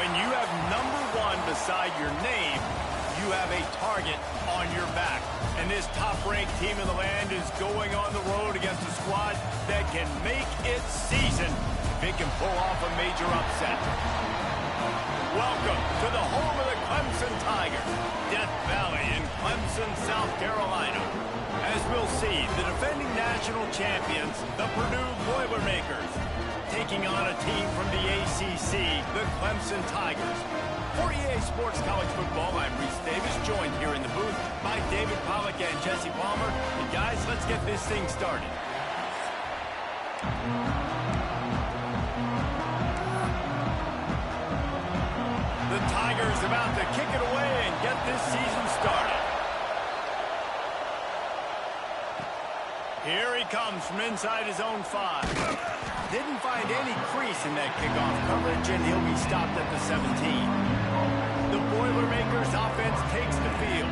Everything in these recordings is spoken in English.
When you have #1 beside your name, you have a target on your back. And this top-ranked team in the land is going on the road against a squad that can make its season if it can pull off a major upset. Welcome to the home of the Clemson Tigers, Death Valley in Clemson, South Carolina. As we'll see, the defending national champions, the Purdue Boilermakers, taking on a team from the ACC, the Clemson Tigers. For EA Sports College Football, I'm Reese Davis, joined here in the booth by David Pollack and Jesse Palmer. And guys, let's get this thing started. The Tigers about to kick it away and get this season started. Here he comes from inside his own 5. Didn't find any crease in that kickoff coverage, and he'll be stopped at the 17. The Boilermakers offense takes the field.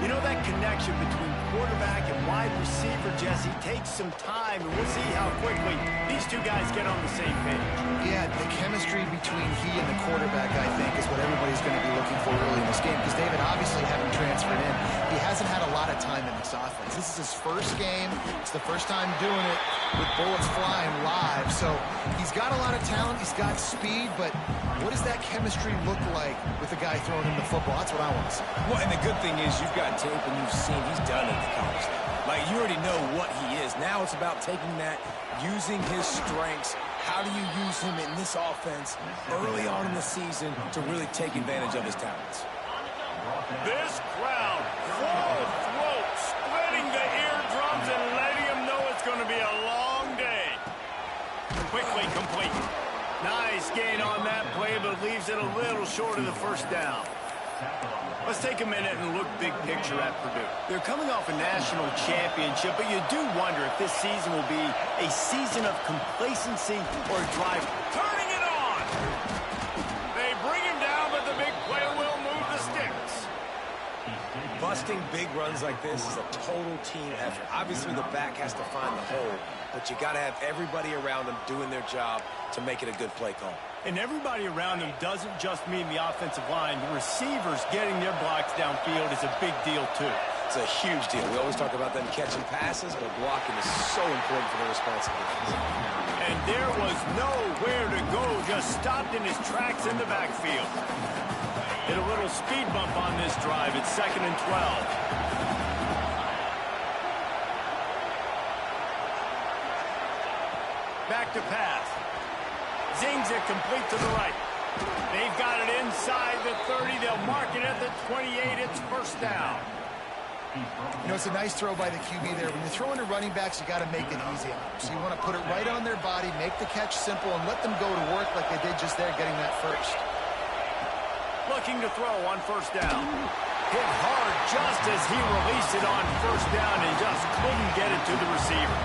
You know, that connection between quarterback and wide receiver, Jesse, takes some time, and we'll see how quickly these two guys get on the same page. Yeah, the chemistry between he and the quarterback, I think, is what everybody's going to be looking for early in this game, because David, obviously, having transferred in, he hasn't had a lot of time in this offense. This is his first game. It's the first time doing it with bullets flying live, so he's got a lot of talent. He's got speed, but what does that chemistry look like with the guy throwing him the football? That's what I want to see. Well, and the good thing is you've got tape and you've seen he's done it at the college level. Like, you already know what he is. Now it's about taking that, using his strengths. How do you use him in this offense early on in the season to really take advantage of his talents? This crowd, full throat, splitting the eardrums and letting him know it's going to be a long day. Quickly complete. Nice gain on that play, but leaves it a little short of the first down. Let's take a minute and look big picture at Purdue. They're coming off a national championship, but you do wonder if this season will be a season of complacency or a drive. Turning it on! They bring him down, but the big play will move the sticks. Busting big runs like this is a total team effort. Obviously, the back has to find the hole, but you got to have everybody around them doing their job to make it a good play call. And everybody around them doesn't just mean the offensive line. The receivers getting their blocks downfield is a big deal, too. It's a huge deal. We always talk about them catching passes, but blocking is so important for their responsibilities. And there was nowhere to go, just stopped in his tracks in the backfield. Hit a little speed bump on this drive. It's 2nd and 12. Back to pass. Zings it complete to the right. They've got it inside the 30. They'll mark it at the 28. It's first down. You know, it's a nice throw by the QB there. When you're throwing to running backs, you got to make it easy on them. So you want to put it right on their body, make the catch simple, and let them go to work like they did just there, getting that first. Looking to throw on first down. Hit hard just as he released it on first down and just couldn't get it to the receiver.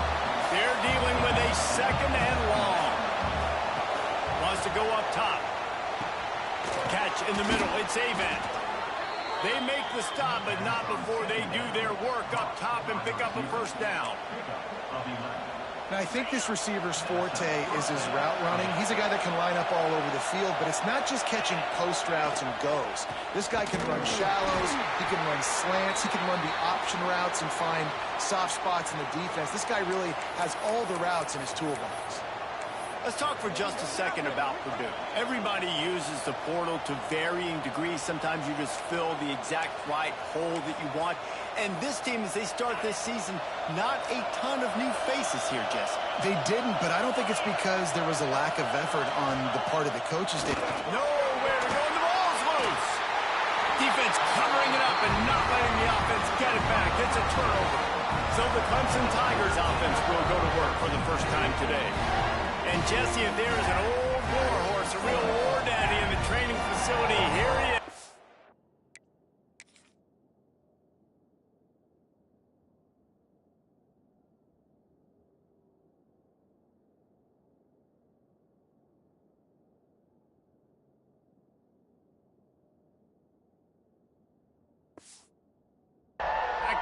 They're dealing with a 2nd and long. Wants to go up top. Catch in the middle. It's Avent. They make the stop, but not before they do their work up top and pick up a first down. Now, I think this receiver's forte is his route running. He's a guy that can line up all over the field, but it's not just catching post routes and goes. This guy can run shallows, he can run slants, he can run the option routes and find soft spots in the defense. This guy really has all the routes in his toolbox. Let's talk for just a second about Purdue. Everybody uses the portal to varying degrees. Sometimes you just fill the exact right hole that you want. And this team, as they start this season, not a ton of new faces here, Jesse. They didn't, but I don't think it's because there was a lack of effort on the part of the coaches. Nowhere to go, and the ball's loose. Defense covering it up and not letting the offense get it back. It's a turnover. So the Clemson Tigers offense will go to work for the first time today. And Jesse, if there is an old war horse, a real war daddy in the training facility, here he is.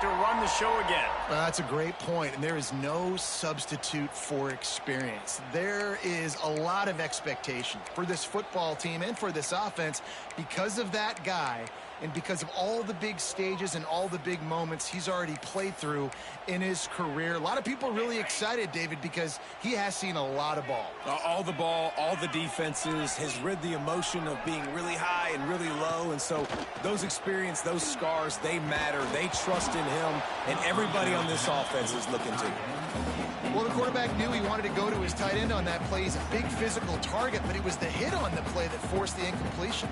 to run the show again. That's a great point, and there is no substitute for experience. There is a lot of expectation for this football team and for this offense because of that guy and because of all the big stages and all the big moments he's already played through in his career. A lot of people really excited, David, because he has seen a lot of ball. All the ball, all the defenses, has rid the emotion of being really high and really low, and so those experience, those scars, they matter. They trust in him, and everybody on this offense is looking to him. Well, the quarterback knew he wanted to go to his tight end on that play. He's a big physical target, but it was the hit on the play that forced the incompletion.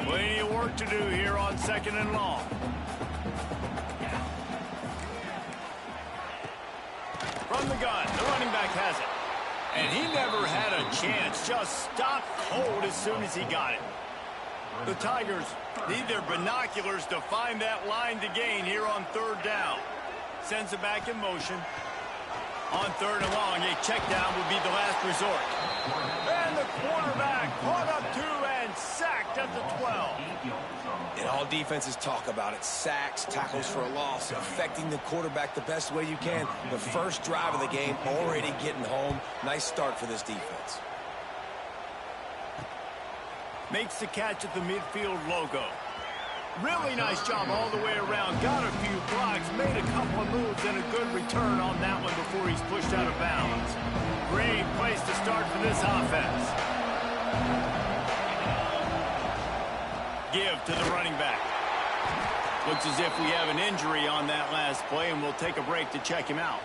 Plenty of work to do here on 2nd and long. From the gun, the running back has it. And he never had a chance. Just stopped cold as soon as he got it. The Tigers need their binoculars to find that line to gain here on 3rd down. Sends it back in motion. On 3rd and long, a check down would be the last resort. And the quarterback caught up to and sacked at the 12. And all defenses talk about it. Sacks, tackles for a loss, affecting the quarterback the best way you can. The first drive of the game, already getting home. Nice start for this defense. Makes the catch at the midfield logo. Really nice job all the way around. Got a few blocks, made a couple of moves, and a good return on that one before he's pushed out of bounds. Great place to start for this offense. Give to the running back. Looks as if we have an injury on that last play, and we'll take a break to check him out.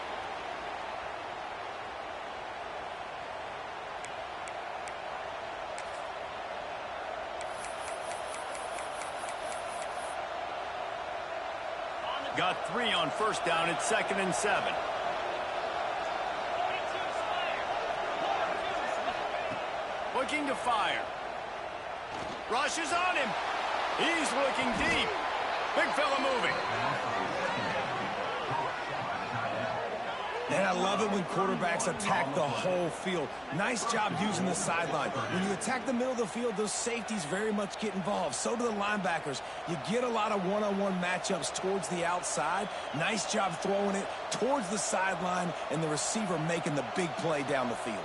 Got 3 on 1st down at 2nd and 7. Looking to fire. Rush is on him. He's looking deep. Big fella moving. And I love it when quarterbacks attack the whole field. Nice job using the sideline. When you attack the middle of the field, those safeties very much get involved. So do the linebackers. You get a lot of one-on-one matchups towards the outside. Nice job throwing it towards the sideline and the receiver making the big play down the field.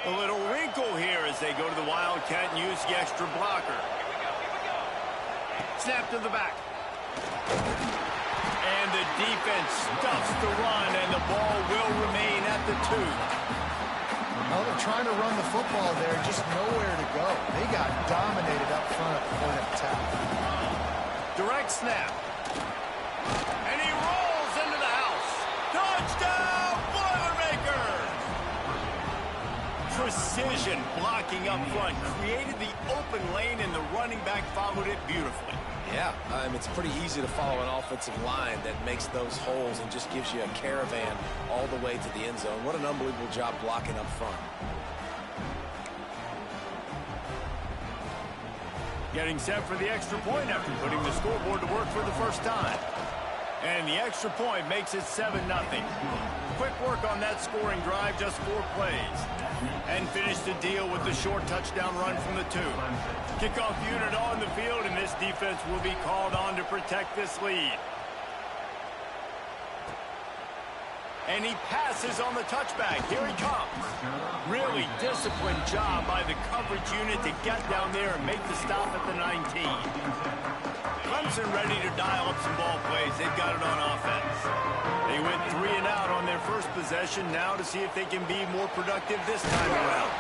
A little wrinkle here as they go to the Wildcat and use the extra blocker. Snap to the back. And the defense stuffs the run, and the ball will remain at the 2. Well, they're trying to run the football there, just nowhere to go. They got dominated up front at the point of attack. Direct snap. And he rolls into the house. Touchdown, Boilermakers! Precision blocking up front created the open lane, and the running back followed it beautifully. Yeah, it's pretty easy to follow an offensive line that makes those holes and just gives you a caravan all the way to the end zone. What an unbelievable job blocking up front. Getting set for the extra point after putting the scoreboard to work for the first time. And the extra point makes it 7-0. Quick work on that scoring drive, just 4 plays. And finish the deal with the short touchdown run from the 2. Kickoff unit on the field, and this defense will be called on to protect this lead. And he passes on the touchback. Here he comes. Really disciplined job by the coverage unit to get down there and make the stop at the 19. Clemson ready to dial up some ball plays. They've got it on offense. They went 3 and out on their first possession, now to see if they can be more productive this time around.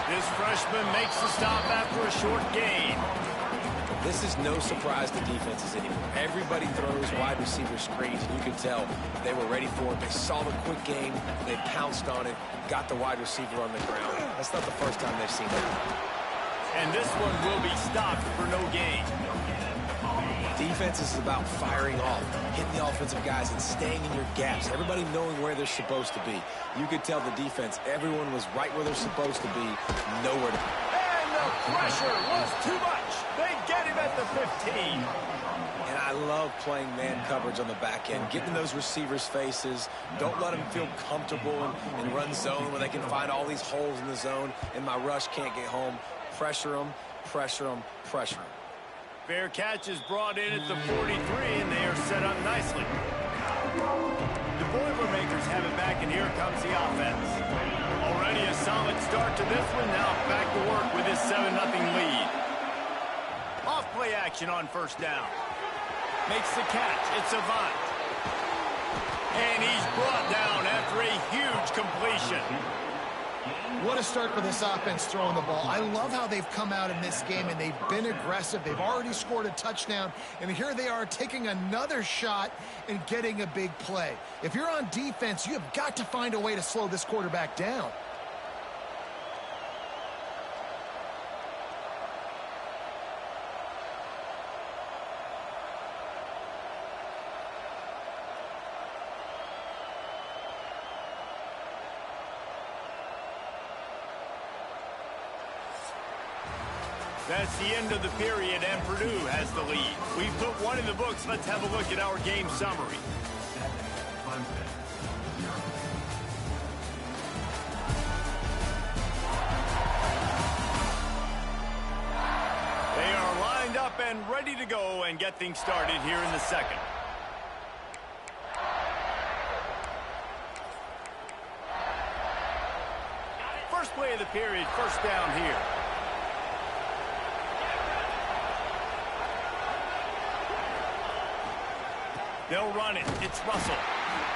This freshman makes the stop after a short gain. This is no surprise to defenses anymore. Everybody throws wide receiver screens, and you can tell they were ready for it. They saw the quick game, they pounced on it, got the wide receiver on the ground. That's not the first time they've seen that. And this one will be stopped for no gain. Defense is about firing off, hitting the offensive guys, and staying in your gaps. Everybody knowing where they're supposed to be. You could tell the defense, everyone was right where they're supposed to be, nowhere to be. And the pressure was too much. They get him at the 15. And I love playing man coverage on the back end, getting in those receivers' faces. Don't let them feel comfortable in run zone where they can find all these holes in the zone and my rush can't get home. Pressure them, pressure them, pressure them. Fair catch is brought in at the 43, and they are set up nicely. The Boilermakers have it back, and here comes the offense. Already a solid start to this one. Now back to work with his 7-0 lead. Off play action on first down. Makes the catch. It's Avant. And he's brought down after a huge completion. What a start for this offense throwing the ball. I love how they've come out in this game, and they've been aggressive. They've already scored a touchdown, and here they are taking another shot and getting a big play. If you're on defense, you have got to find a way to slow this quarterback down. That's the end of the period, and Purdue has the lead. We've put one in the books. Let's have a look at our game summary. They are lined up and ready to go and get things started here in the second. First play of the period, first down here. They'll run it. It's Russell.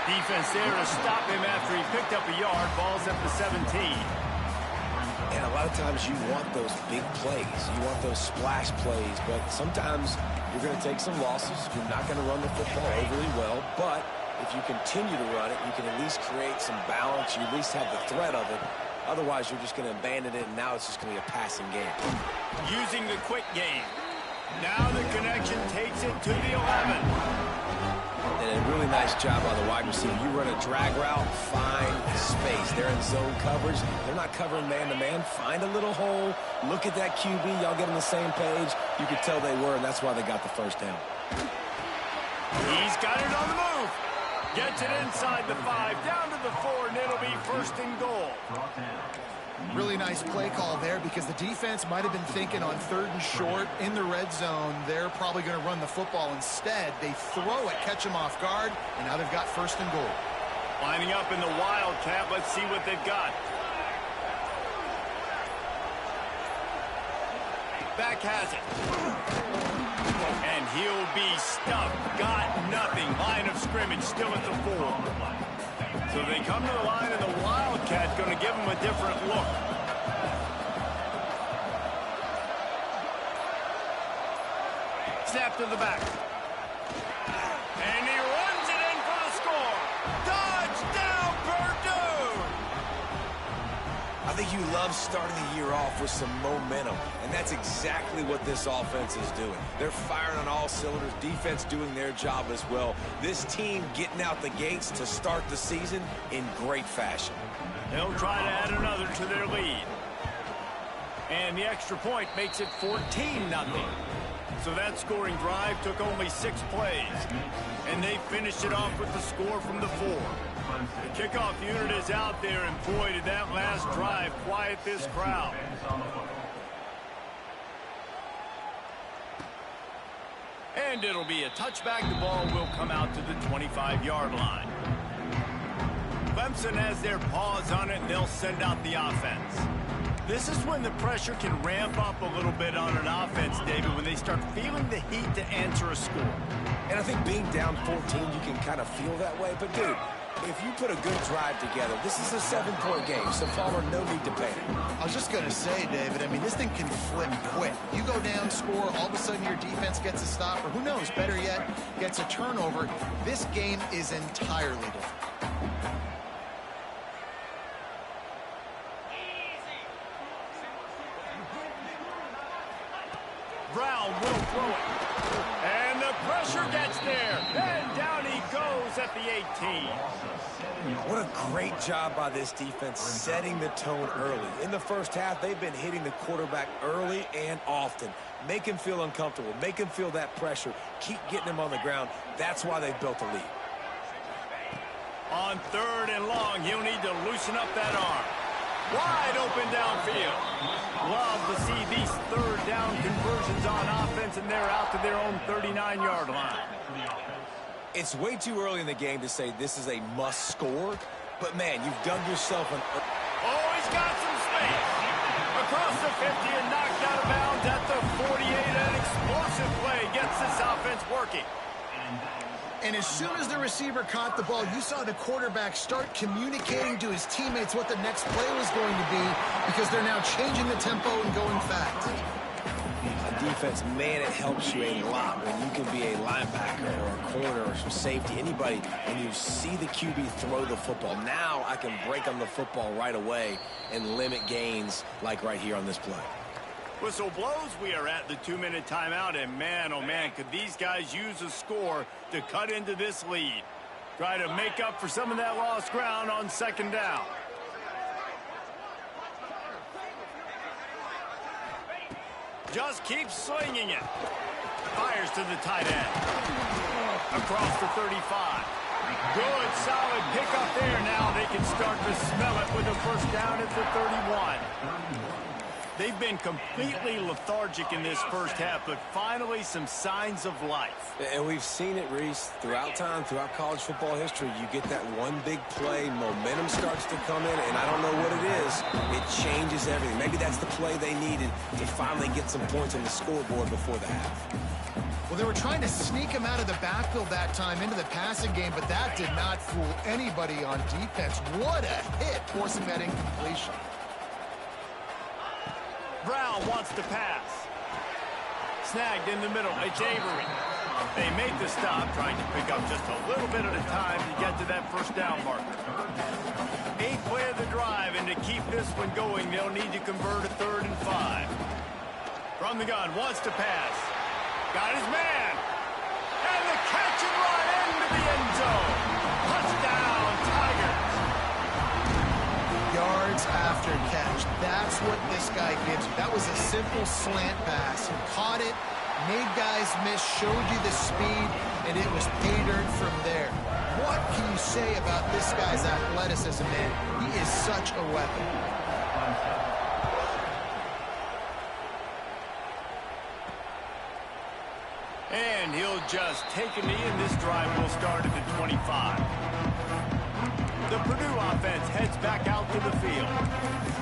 Defense there to stop him after he picked up a yard. Ball's at the 17. And a lot of times you want those big plays. You want those splash plays. But sometimes you're going to take some losses. You're not going to run the football overly well. But if you continue to run it, you can at least create some balance. You at least have the threat of it. Otherwise, you're just going to abandon it, and now it's just going to be a passing game. Using the quick game. Now the connection takes it to the 11. And a really nice job by the wide receiver. You run a drag route, find space. They're in zone coverage. They're not covering man-to-man. Find a little hole. Look at that QB. Y'all get on the same page. You could tell they were, and that's why they got the first down. He's got it on the move. Gets it inside the 5, down to the 4, and it'll be first and goal. Really nice play call there because the defense might have been thinking on 3rd and short in the red zone. They're probably going to run the football. Instead, they throw it, catch them off guard, and now they've got first and goal. Lining up in the Wildcat. Let's see what they've got. Back has it. And he'll be stuffed. Got nothing. Line of scrimmage still at the 4. So they come to the line, and the Wildcat going to give them a different look. Snap to the back. And he runs it in for the score. Touchdown, Purdue! I think you love starting the year off with some momentum, and that's exactly what this offense is doing. They're firing on all cylinders, defense doing their job as well. This team getting out the gates to start the season in great fashion. They'll try to add another to their lead. And the extra point makes it 14-0. So that scoring drive took only 6 plays. And they finished it off with the score from the 4. The kickoff unit is out there, and boy, did that last drive quiet this crowd. And it'll be a touchback. The ball will come out to the 25-yard line. Clemson has their paws on it, and they'll send out the offense. This is when the pressure can ramp up a little bit on an offense, David, when they start feeling the heat to answer a score. And I think being down 14, you can kind of feel that way. But, dude, if you put a good drive together, this is a 7-point game, so Palmer, no need to panic. I was just going to say, David, I mean, this thing can flip quick. You go down, score, all of a sudden your defense gets a stop, or who knows, better yet, gets a turnover. This game is entirely different. Brown will throw it. And the pressure gets there. And down he goes at the 18. What a great job by this defense setting the tone early. In the first half, they've been hitting the quarterback early and often. Make him feel uncomfortable. Make him feel that pressure. Keep getting him on the ground. That's why they've built a lead. On 3rd and long, he'll need to loosen up that arm. Wide open downfield. Love to see these 3rd down conversions on offense, and they're out to their own 39-yard line. It's way too early in the game to say this is a must score, but man, you've dug yourself an... Oh, he's got some space. Across the 50 and knocked out of bounds at the 48. An explosive play gets this offense working. And as soon as the receiver caught the ball, you saw the quarterback start communicating to his teammates what the next play was going to be, because they're now changing the tempo and going fast. Defense, man, it helps you a lot when you can be a linebacker or a corner or some safety, anybody, and you see the QB throw the football. Now I can break on the football right away and limit gains like right here on this play. Whistle blows. We are at the 2-minute timeout, and man, oh man, could these guys use a score to cut into this lead. Try to make up for some of that lost ground on 2nd down. Just keeps swinging it. Fires to the tight end. Across the 35. Good, solid pickup there. Now they can start to smell it with a 1st down at the 31. They've been completely lethargic in this first half, but finally some signs of life. And we've seen it, Reese, throughout time, throughout college football history. You get that one big play, momentum starts to come in, and I don't know what it is. It changes everything. Maybe that's the play they needed to finally get some points on the scoreboard before the half. Well, they were trying to sneak him out of the backfield that time into the passing game, but that did not fool anybody on defense. What a hit, forcing that incompletion. Brown wants to pass. Snagged in the middle. It's Avery. They make the stop, trying to pick up just a little bit at a time to get to that 1st down marker. 8th play of the drive, and to keep this one going, they'll need to convert a 3rd and 5. From the gun, wants to pass. Got his man. And the catch and run into the end zone. Touchdown, Tigers. Yards after catch. That's what this guy gives you. That was a simple slant pass. He caught it, made guys miss, showed you the speed, and it was pay dirt from there. What can you say about this guy's athleticism, man? He is such a weapon. And he'll just take a knee, and this drive will start at the 25. The Purdue offense heads back out to the field.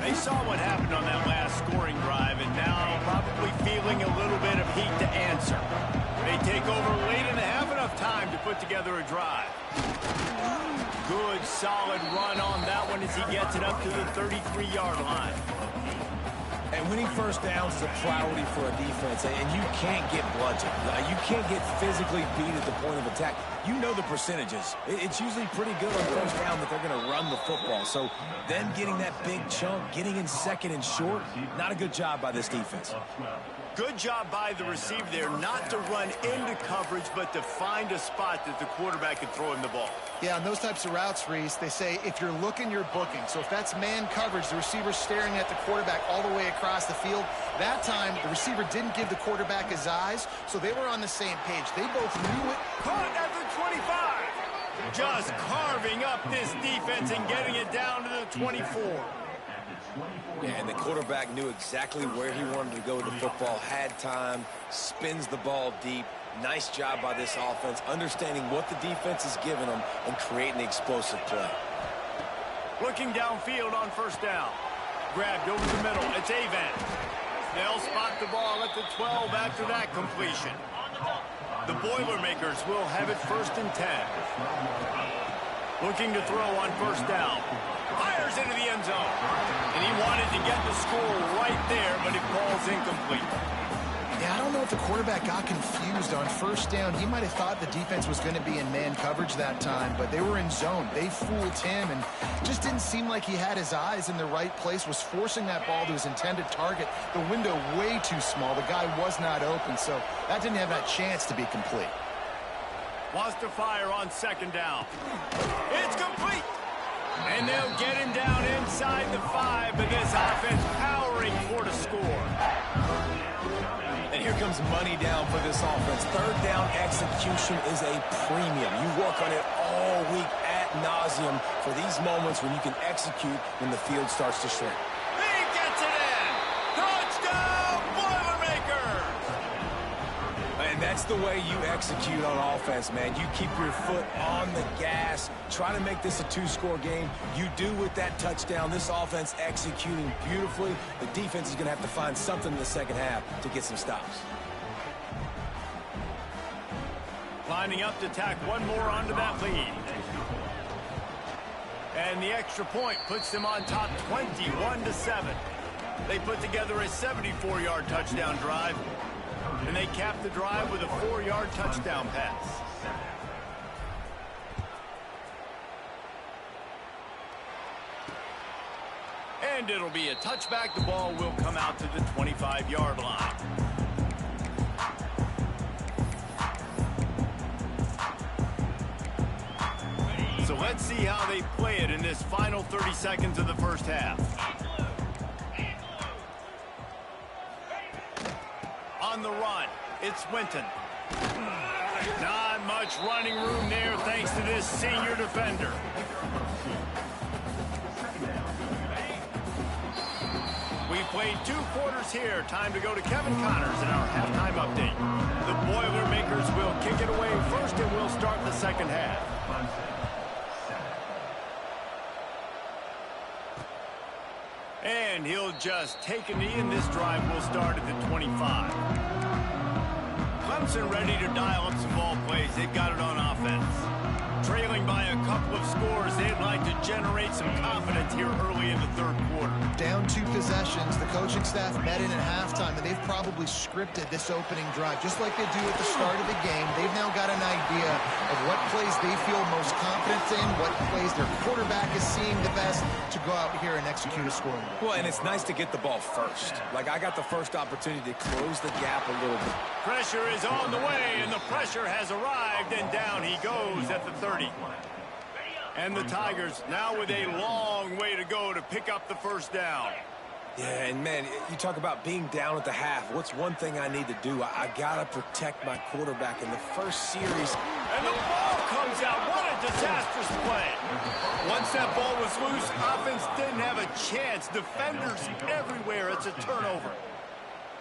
They saw what happened on that last scoring drive, and now probably feeling a little bit of heat to answer. They take over late in the half, enough time to put together a drive. Good, solid run on that one as he gets it up to the 33-yard line. And winning 1st downs is a priority for a defense, and you can't get bludgeoned. You can't get physically beat at the point of attack. You know the percentages. It's usually pretty good on 1st down that they're going to run the football. So them getting that big chunk, getting in 2nd and short, not a good job by this defense. Good job by the receiver there not to run into coverage, but to find a spot that the quarterback can throw him the ball. Yeah, on those types of routes, Reese, they say if you're looking, you're booking. So if that's man coverage, the receiver's staring at the quarterback all the way across the field. That time, the receiver didn't give the quarterback his eyes, so they were on the same page. They both knew it. Caught at the 25. Just carving up this defense and getting it down to the 24. Yeah, and the quarterback knew exactly where he wanted to go with the football, had time, spins the ball deep. Nice job by this offense, understanding what the defense is giving them and creating the explosive play. Looking downfield on 1st down. Grabbed over the middle. It's Avent. They'll spot the ball at the 12 after that completion. The Boilermakers will have it 1st and 10. Looking to throw on 1st down. Fires into the end zone. And he wanted to get the score right there, but it falls incomplete. Yeah, I don't know if the quarterback got confused on first down. He might have thought the defense was going to be in man coverage that time, but they were in zone. They fooled him, and just didn't seem like he had his eyes in the right place, was forcing that ball to his intended target. The window way too small. The guy was not open, so that didn't have that chance to be complete. Wants to fire on second down. It's complete. And they'll get him down inside the 5, but this offense powering for the score. And here comes money down for this offense. Third down execution is a premium. You work on it all week ad nauseum for these moments when you can execute when the field starts to shrink. He gets it in. Touchdown, Boilermaker. And that's the way you execute on offense, man. You keep your foot on the gas, try to make this a 2-score game. You do with that touchdown. This offense executing beautifully. The defense is going to have to find something in the second half to get some stops. Lining up to tack one more onto that lead. And the extra point puts them on top 21-7. They put together a 74-yard touchdown drive. And they cap the drive with a 4-yard touchdown pass. And it'll be a touchback. The ball will come out to the 25-yard line. So let's see how they play it in this final 30 seconds of the first half. On the run, it's Winton. Not much running room there thanks to this senior defender. We've played 2 quarters here. Time to go to Kevin Connors in our halftime update. The Boilermakers will kick it away first, and we'll start the second half. And he'll just take a knee, and this drive will start at the 25. Clemson ready to dial up some ball plays. They've got it on offense. Trailing by a couple of scores, they'd like to generate some confidence here early in the third quarter. Down 2 possessions, the coaching staff met in at halftime, and they've probably scripted this opening drive. Just like they do at the start of the game, they've now got an idea of what plays they feel most confident in, what plays their quarterback is seeing the best to go out here and execute a scoring drive. Well, and it's nice to get the ball first. Like, I got the first opportunity to close the gap a little bit. Pressure is on the way, and the pressure has arrived, and down he goes at the 30. And the Tigers now with a long way to go to pick up the first down. Yeah, and man, you talk about being down at the half. What's one thing I need to do? I got to protect my quarterback in the first series. And the ball comes out. What a disastrous play. Once that ball was loose, offense didn't have a chance. Defenders everywhere. It's a turnover.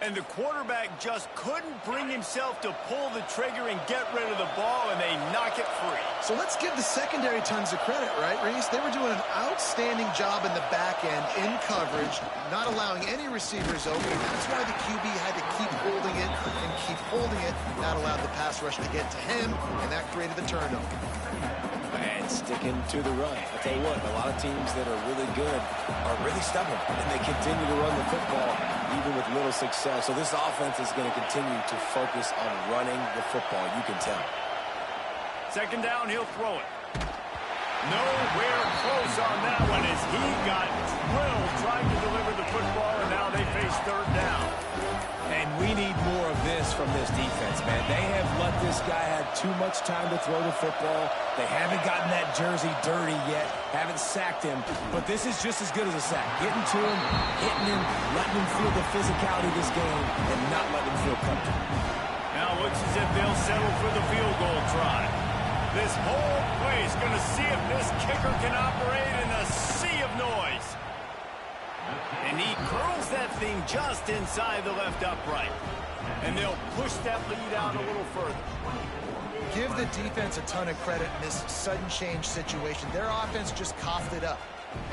And the quarterback just couldn't bring himself to pull the trigger and get rid of the ball, and they knock it free. So let's give the secondary tons of credit, right, Reese? They were doing an outstanding job in the back end, in coverage, not allowing any receivers open. That's why the QB had to keep holding it and keep holding it. That allowed the pass rush to get to him, and that created the turnover. And sticking to the run. I tell you what, a lot of teams that are really good are really stubborn, and they continue to run the football even with little success. So this offense is going to continue to focus on running the football, you can tell. Second down, he'll throw it. Nowhere close on that one as he got drilled trying to deliver the football, and now they face third down. And we need more of this from this defense, man. They have let this guy have too much time to throw the football. They haven't gotten that jersey dirty yet, haven't sacked him, but this is just as good as a sack. Getting to him, hitting him, letting him feel the physicality of this game, and not letting him feel comfortable. Now it looks as if they'll settle for the field goal try. This whole place going to see if this kicker can operate in a sea of noise. And he curls that thing just inside the left upright. And they'll push that lead out a little further. Give the defense a ton of credit in this sudden change situation. Their offense just coughed it up.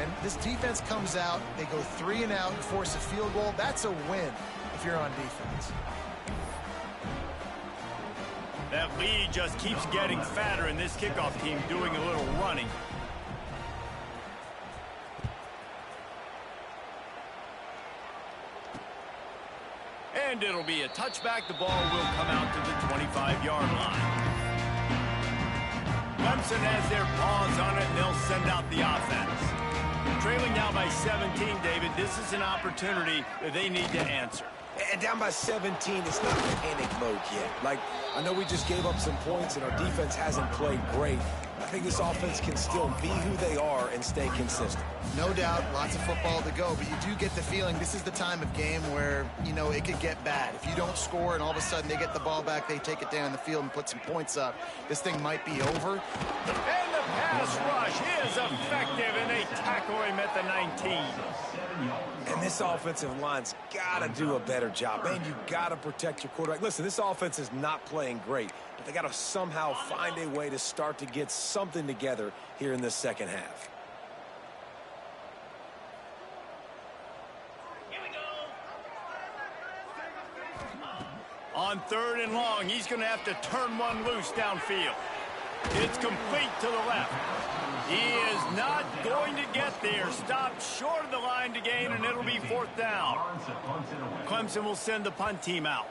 And this defense comes out, they go 3 and out and force a field goal. That's a win if you're on defense. That lead just keeps getting fatter, and this kickoff team doing a little running. And it'll be a touchback. The ball will come out to the 25-yard line. Clemson has their paws on it, and they'll send out the offense. Trailing now by 17, David. This is an opportunity that they need to answer. And down by 17, it's not panic mode yet. Like, I know we just gave up some points, and our defense hasn't played great. I think this offense can still be who they are and stay consistent. No doubt, lots of football to go, but you do get the feeling this is the time of game where, you know, it could get bad. If you don't score and all of a sudden they get the ball back, they take it down the field and put some points up, this thing might be over. And the pass rush is effective, and they tackle him at the 19. And this offensive line's got to do a better job. Man, you got to protect your quarterback. Listen, this offense is not playing great, but they got to somehow find a way to start to get something together here in the second half. On 3rd and long, he's going to have to turn one loose downfield. It's complete to the left. He is not going to get there. Stopped short of the line to gain, and it'll be 4th down. Clemson will send the punt team out.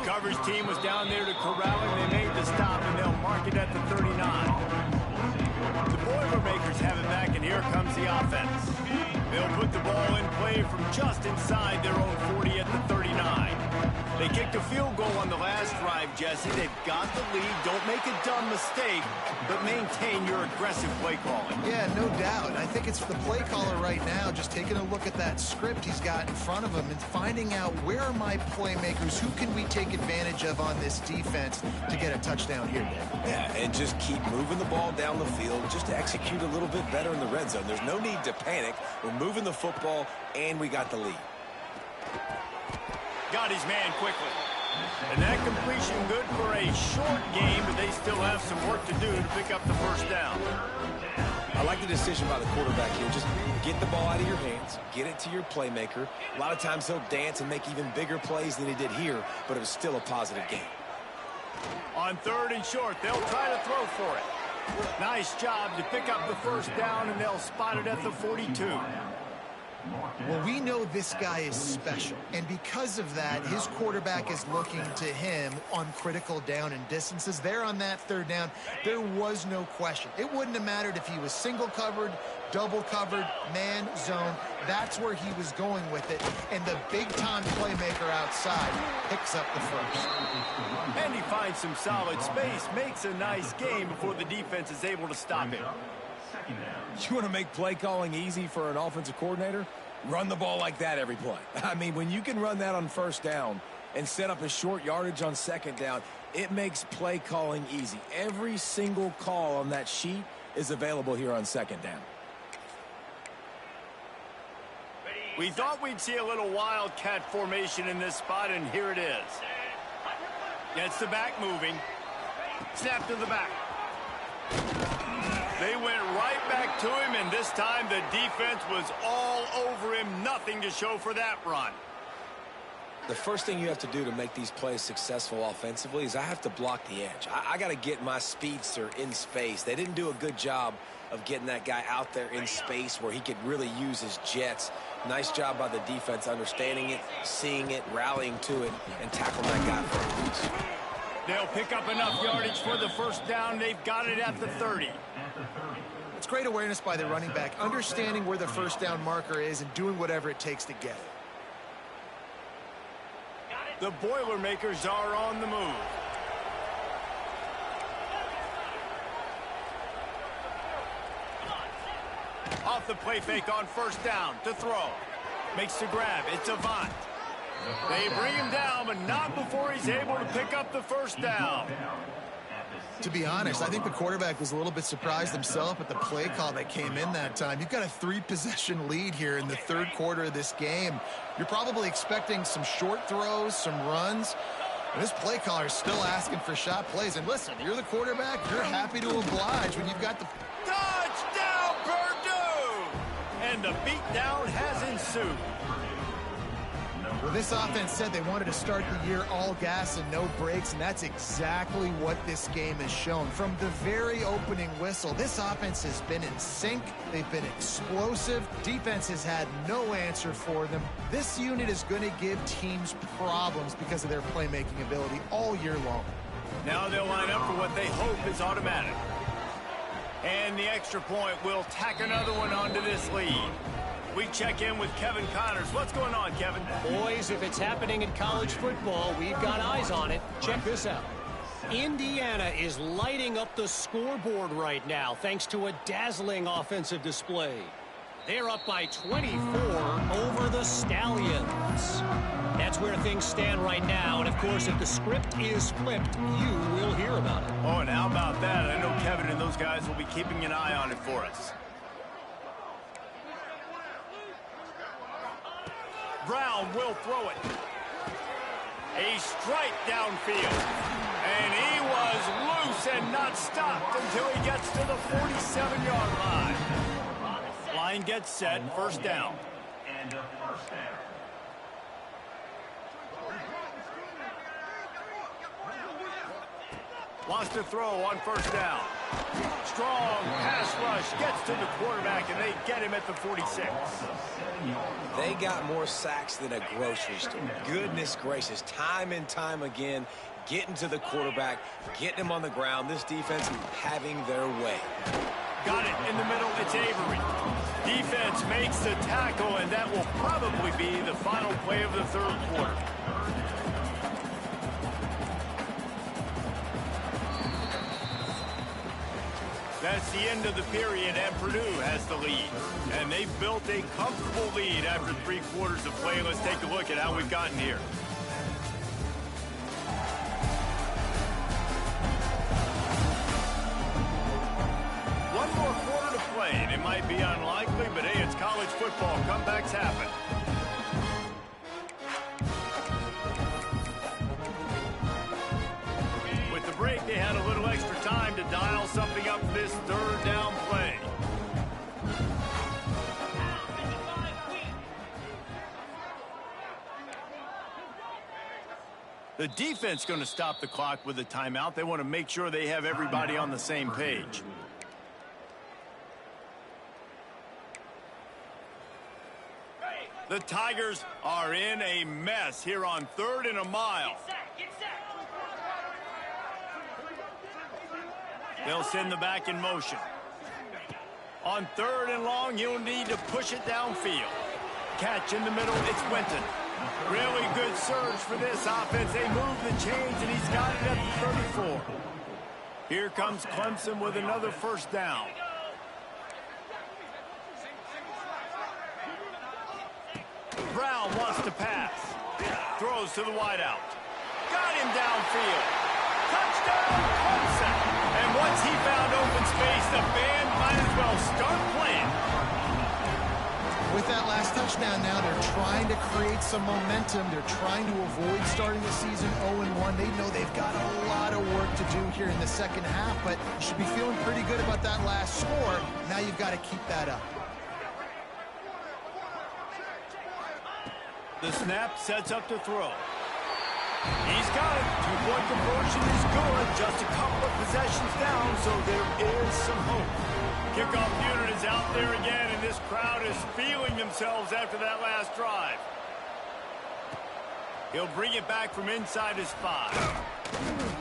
Coverage team was down there to corral him. They made the stop, and they'll mark it at the 39. The Boilermakers have it back, and here comes the offense. They'll put the ball in play from just inside their own 40 at the 39. They kicked a field goal on the last drive, Jesse. They've got the lead. Don't make a dumb mistake, but maintain your aggressive play calling. Yeah, no doubt. I think it's the play caller right now just taking a look at that script he's got in front of him and finding out where are my playmakers, who can we take advantage of on this defense to get a touchdown here, Dave. Yeah, and just keep moving the ball down the field just to execute a little bit better in the red zone. There's no need to panic. We're moving the football, and we got the lead. Got his man quickly. And that completion good for a short game, but they still have some work to do to pick up the first down. I like the decision by the quarterback here. Just get the ball out of your hands, get it to your playmaker. A lot of times he'll dance and make even bigger plays than he did here, but it was still a positive game. On 3rd and short, they'll try to throw for it. Nice job to pick up the first down, and they'll spot it at the 42. Well, we know this guy is special, and because of that, his quarterback is looking to him on critical down and distances. There on that 3rd down, there was no question. It wouldn't have mattered if he was single covered, double covered, man, zone. That's where he was going with it, and the big-time playmaker outside picks up the first. And he finds some solid space, makes a nice game before the defense is able to stop him. You want to make play calling easy for an offensive coordinator? Run the ball like that every play. I mean, when you can run that on 1st down and set up a short yardage on 2nd down, it makes play calling easy. Every single call on that sheet is available here on 2nd down. We thought we'd see a little wildcat formation in this spot, and here it is. Gets the back moving. Snap to the back. They went right back to him, and this time the defense was all over him. Nothing to show for that run. The first thing you have to do to make these plays successful offensively is I have to block the edge. I got to get my speedster in space. They didn't do a good job of getting that guy out there in space where he could really use his jets. Nice job by the defense understanding it, seeing it, rallying to it, and tackling that guy for a loss. They'll pick up enough yardage for the first down. They've got it at the 30. It's great awareness by the running back, understanding where the first down marker is and doing whatever it takes to get it. The Boilermakers are on the move. Off the play fake on 1st down to throw. Makes the grab. It's Avant. They bring him down, but not before he's able to pick up the first down. To be honest, I think the quarterback was a little bit surprised himself at the play call that came in that time. You've got a 3-possession lead here in the 3rd quarter of this game. You're probably expecting some short throws, some runs. And this play caller is still asking for shot plays. And listen, you're the quarterback. You're happy to oblige when you've got the... Touchdown, Purdue! And the beatdown has ensued. Well, this offense said they wanted to start the year all gas and no brakes, and that's exactly what this game has shown. From the very opening whistle, this offense has been in sync. They've been explosive. Defense has had no answer for them. This unit is going to give teams problems because of their playmaking ability all year long. Now they'll line up for what they hope is automatic. And the extra point will tack another one onto this lead. We check in with Kevin Connors. What's going on, Kevin? Boys, if it's happening in college football, we've got eyes on it. Check this out. Indiana is lighting up the scoreboard right now thanks to a dazzling offensive display. They're up by 24 over the Stallions. That's where things stand right now. And, of course, if the script is flipped, you will hear about it. Oh, and how about that? I know Kevin and those guys will be keeping an eye on it for us. Brown will throw it. A strike downfield. And he was loose and not stopped until he gets to the 47-yard line. Line gets set, first down. Wants to throw on first down. Strong pass rush gets to the quarterback, and they get him at the 46. They got more sacks than a grocery store. Goodness gracious, time and time again, getting to the quarterback, getting him on the ground. This defense having their way. Got it in the middle, it's Avery. Defense makes the tackle, and that will probably be the final play of the third quarter. That's the end of the period, and Purdue has the lead. And they've built a comfortable lead after 3 quarters of play. Let's take a look at how we've gotten here. One more quarter to play, and it might be unlikely, but hey, it's college football. Comebacks happen. With the break, they had a little extra time to dial something up for this third down play. The defense going to stop the clock with a timeout. They want to make sure they have everybody on the same page. The Tigers are in a mess here on 3rd and a mile. They'll send the back in motion. On 3rd and long, you'll need to push it downfield. Catch in the middle, it's Winton. Really good surge for this offense. They move the chains, and he's got it at the 34. Here comes Clemson with another first down. Brown wants to pass. Throws to the wideout. Got him downfield. Touchdown, Clemson. And once he found open space, the band might as well start playing. With that last touchdown now, they're trying to create some momentum. They're trying to avoid starting the season 0-1. They know they've got a lot of work to do here in the second half, but you should be feeling pretty good about that last score. Now you've got to keep that up. The snap sets up to throw. He's got it. 2-point conversion is good. Just a couple of possessions down, so there is some hope. Kickoff unit is out there again, and this crowd is feeling themselves after that last drive. He'll bring it back from inside his 5.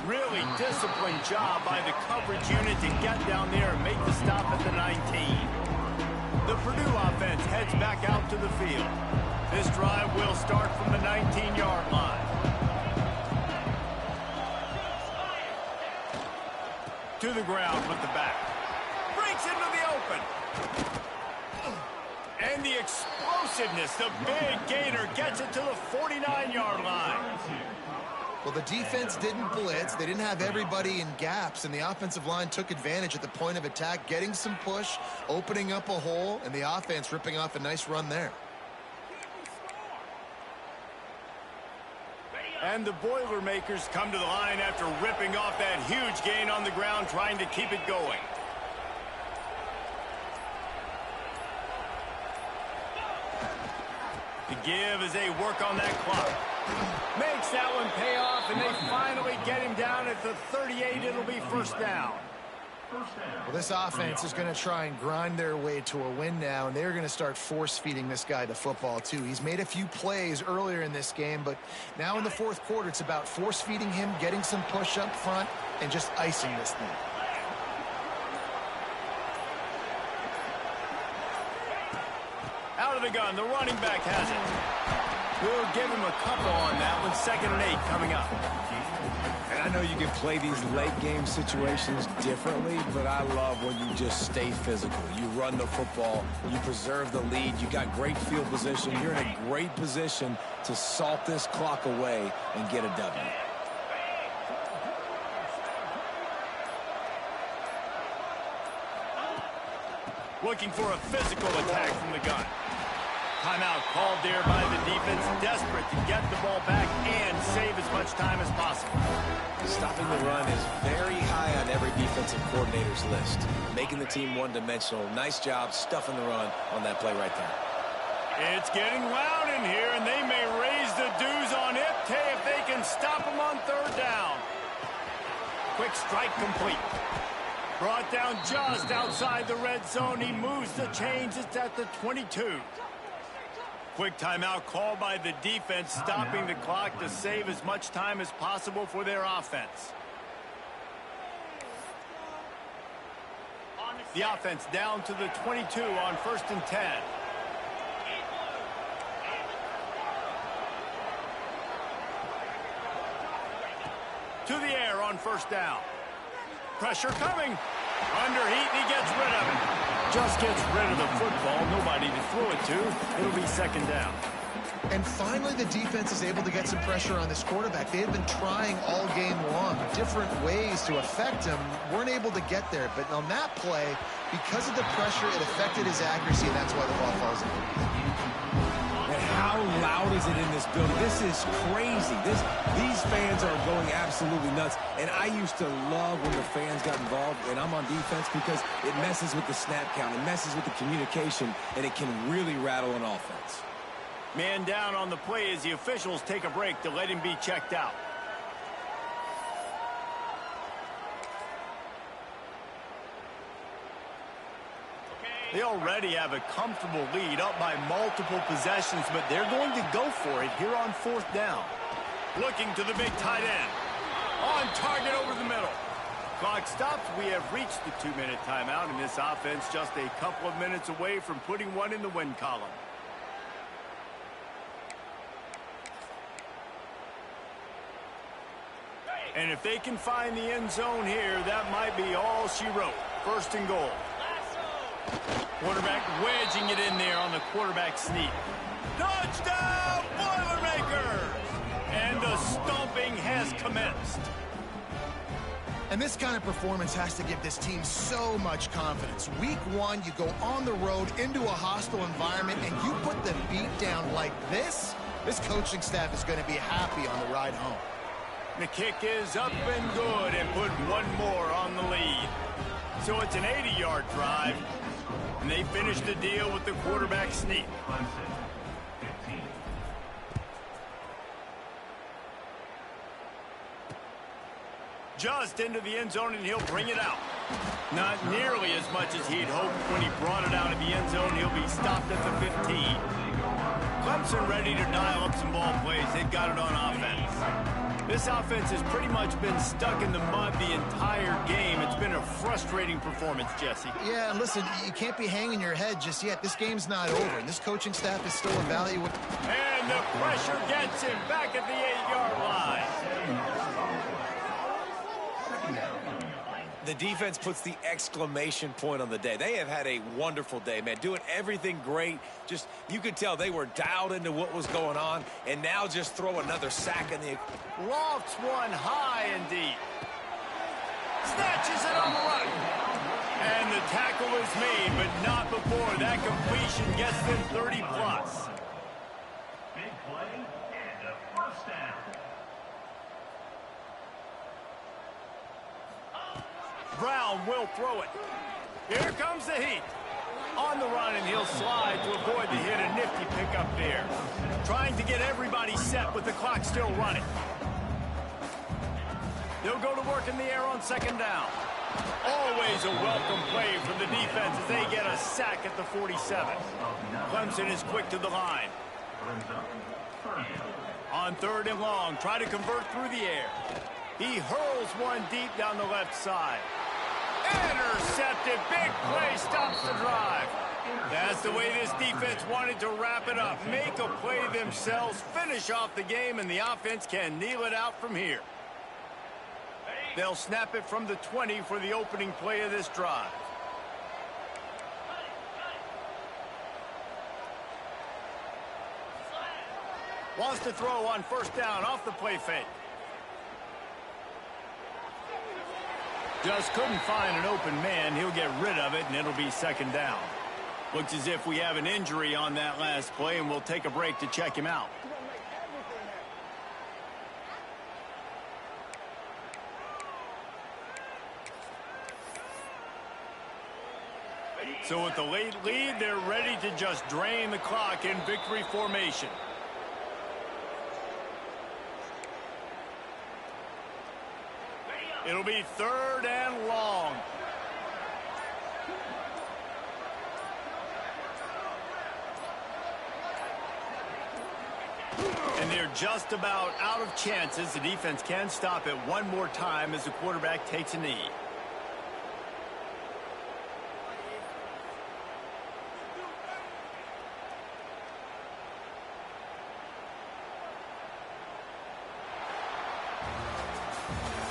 Really disciplined job by the coverage unit to get down there and make the stop at the 19. The Purdue offense heads back out to the field. This drive will start from the 19-yard line. To the ground with the back. Breaks into the open. And the explosiveness, the big gainer gets it to the 49-yard line. Well, the defense didn't blitz. They didn't have everybody in gaps, and the offensive line took advantage at the point of attack, getting some push, opening up a hole, and the offense ripping off a nice run there. And the Boilermakers come to the line after ripping off that huge gain on the ground, trying to keep it going. The give as they work on that clock. Makes that one pay off, and they finally get him down at the 38. It'll be first down. Well, this offense is going to try and grind their way to a win now, and they're going to start force-feeding this guy the football, too. He's made a few plays earlier in this game, but now in the fourth quarter, it's about force-feeding him, getting some push up front, and just icing this thing. Out of the gun, the running back has it. We'll give him a couple on that one. 2nd and 8 coming up. And I know you can play these late game situations differently, but I love when you just stay physical. You run the football, you preserve the lead, you got great field position, you're in a great position to salt this clock away and get a W. Looking for a physical attack from the gun. Timeout called there by the defense, desperate to get the ball back and save as much time as possible. Stopping the run is very high on every defensive coordinator's list. Making the team one-dimensional. Nice job stuffing the run on that play right there. It's getting loud in here, and they may raise the dues on it if they can stop him on 3rd down. Quick strike complete. Brought down just outside the red zone. He moves the chains. It's at the 22. Quick timeout called by the defense, stopping the clock to save as much time as possible for their offense. The offense down to the 22 on 1st and 10. To the air on 1st down. Pressure coming. Under heat, and he gets rid of it. Just gets rid of the football. Nobody to throw it to. It'll be 2nd down. And finally, the defense is able to get some pressure on this quarterback. They had been trying all game long, different ways to affect him. Weren't able to get there. But on that play, because of the pressure, it affected his accuracy, and that's why the ball falls in. And how loud is it in this building? This is crazy. These fans are going absolutely nuts. And I used to love when the fans got involved, and I'm on defense, because it messes with the snap count. It messes with the communication, and it can really rattle an offense. Man down on the play as the officials take a break to let him be checked out. They already have a comfortable lead, up by multiple possessions, but they're going to go for it here on 4th down. Looking to the big tight end. On target over the middle. Clock stops. We have reached the 2-minute timeout, and this offense just a couple of minutes away from putting one in the win column. And if they can find the end zone here, that might be all she wrote. 1st and goal. Quarterback wedging it in there on the quarterback sneak. Touchdown, Boilermakers! And the stomping has commenced. And this kind of performance has to give this team so much confidence. Week 1, you go on the road into a hostile environment, and you put the beat down like this. This coaching staff is going to be happy on the ride home. The kick is up and good, and put one more on the lead. So it's an 80-yard drive, and they finish the deal with the quarterback sneak. Just into the end zone, and he'll bring it out. Not nearly as much as he'd hoped when he brought it out of the end zone. He'll be stopped at the 15. Clemson ready to dial up some ball plays. They've got it on offense. This offense has pretty much been stuck in the mud the entire game. It's been a frustrating performance, Jesse. Yeah, and listen, you can't be hanging your head just yet. This game's not over, and this coaching staff is still evaluating. And the pressure gets him back at the 8-yard line. The defense puts the exclamation point on the day. They have had a wonderful day, man. Doing everything great. Just, you could tell they were dialed into what was going on, and now just throw another sack in the... Lofts one high and deep. Snatches it on the run. And the tackle is made, but not before that completion gets them 30+. Big play and a 1st down. Brown will throw it. Here comes the heat. On the run, and he'll slide to avoid the hit. A nifty pickup there. Trying to get everybody set with the clock still running. They'll go to work in the air on second down. Always a welcome play from the defense as they get a sack at the 47. Clemson is quick to the line. On third and long, try to convert through the air. He hurls one deep down the left side. Intercepted. Big play stops the drive. That's the way this defense wanted to wrap it up. Make a play themselves, finish off the game, and the offense can kneel it out from here. They'll snap it from the 20 for the opening play of this drive. Wants to throw on first down off the play fake. Just couldn't find an open man. He'll get rid of it, and it'll be second down. Looks as if we have an injury on that last play, and we'll take a break to check him out. So with the late lead, they're ready to just drain the clock in victory formation. It'll be third and long. And they're just about out of chances. The defense can stop it one more time as the quarterback takes a knee.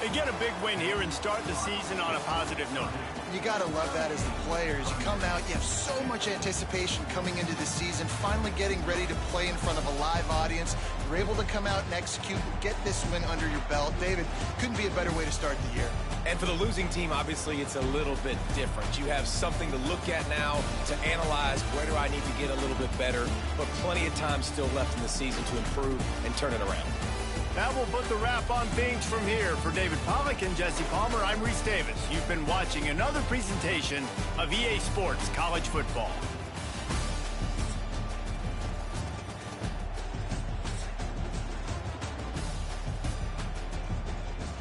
They get a big win here and start the season on a positive note. You got to love that as the players. You come out, you have so much anticipation coming into the season, finally getting ready to play in front of a live audience. You're able to come out and execute and get this win under your belt. David, couldn't be a better way to start the year. And for the losing team, obviously, it's a little bit different. You have something to look at now to analyze where do I need to get a little bit better, but plenty of time still left in the season to improve and turn it around. That will put the wrap on things from here. For David Pollack and Jesse Palmer, I'm Reese Davis. You've been watching another presentation of EA Sports College Football.